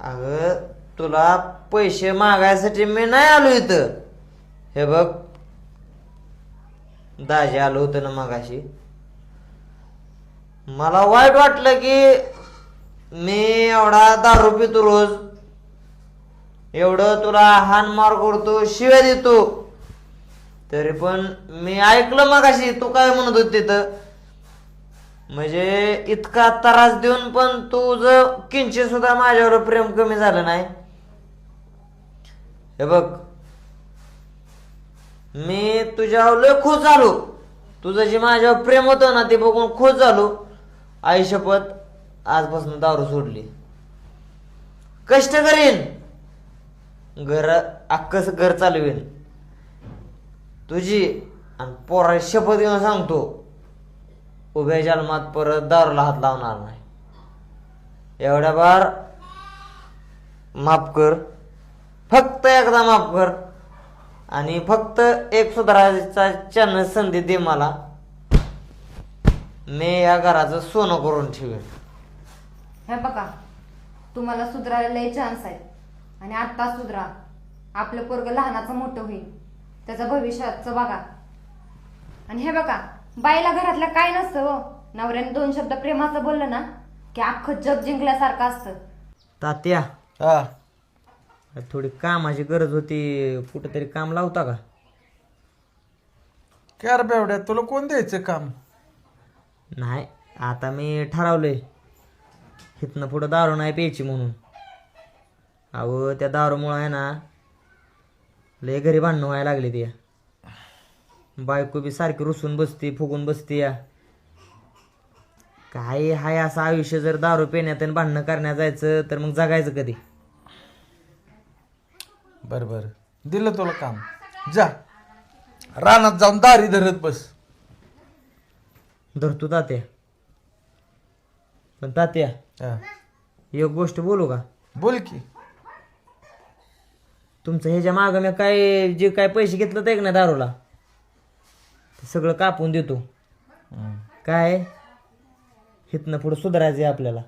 अगं तुला पैसे मागायसाठी मी नाही आलो इथं. हे बघ दाजी आलो होतं ना मगाशी. मला वाईट वाटलं की मी एवढा दारू पितो रोज, एवढं तुला हानमार करतो, शिव्या देतो, तरी पण मी ऐकलं मगाशी तू काय म्हणत होत तिथं. म्हणजे इतका त्रास देऊन पण तुझं किंचित सुद्धा माझ्यावर प्रेम कमी झालं नाही. हे बघ मी तुझ्यावर लय खुश झालो. तुझं जे माझ्यावर प्रेम होतं ना ते बघून खुश झालो. आई शपथ आजपासून दारू सोडली. कष्ट करीन, अख्खस घर चालवीन तुझी. आणि पोरा शपथ घेऊन सांगतो उभ्या जन्मात परत दारूला हात लावणार नाही. एवढ्या बार माफ कर, फक्त एकदा माफ कर. आणि फक्त एक सुधारायचा चॅनल संधी दे मला. मी या घराचं सोनं करून ठेवेन. हे बघा तुम्हाला सुधारायला लय चान्स आहे आणि आत्ता सुधरा. आपलं पोरग लहानाचं मोठं होईल, त्याचं भविष्याचं बघा. आणि हे बघा बाईला घरातल्या काय नसतं हो. नवऱ्याने 2 शब्द प्रेमाचं बोललं ना की अख्खं जग जिंकल्यासारखं असतं. तात्या थोडी कामाची गरज होती, कुठेतरी काम लावता का? काय रे बेवड्या, तुला कोण द्यायचं काम? नाही आता मी ठरवलंय इथनं पुढं दारू नाही प्यायची म्हणून. अहो त्या दारूमुळं आहे ना लय घरी भांडणं व्हायला लागली ती. बायको बी सारखी रुसून बसती, फुगून बसती या. काय हाय असं आयुष्य जर दारू पिण्यात आणि भांडणं करण्यात जायचं तर मग जगायचं कधी? बर बर दिलं तुला काम. जा रानात जाऊन दारी धरत बस. धरतो तात्या. पण तात्या हा, एक गोष्ट बोलू का? बोल की. तुमचं ह्याच्या मागं मी काय जे काय पैसे घेतलं ते ना दारूला ते सगळं कापून देतो. काय इथनं पुढं सुधारायचं आहे आपल्याला.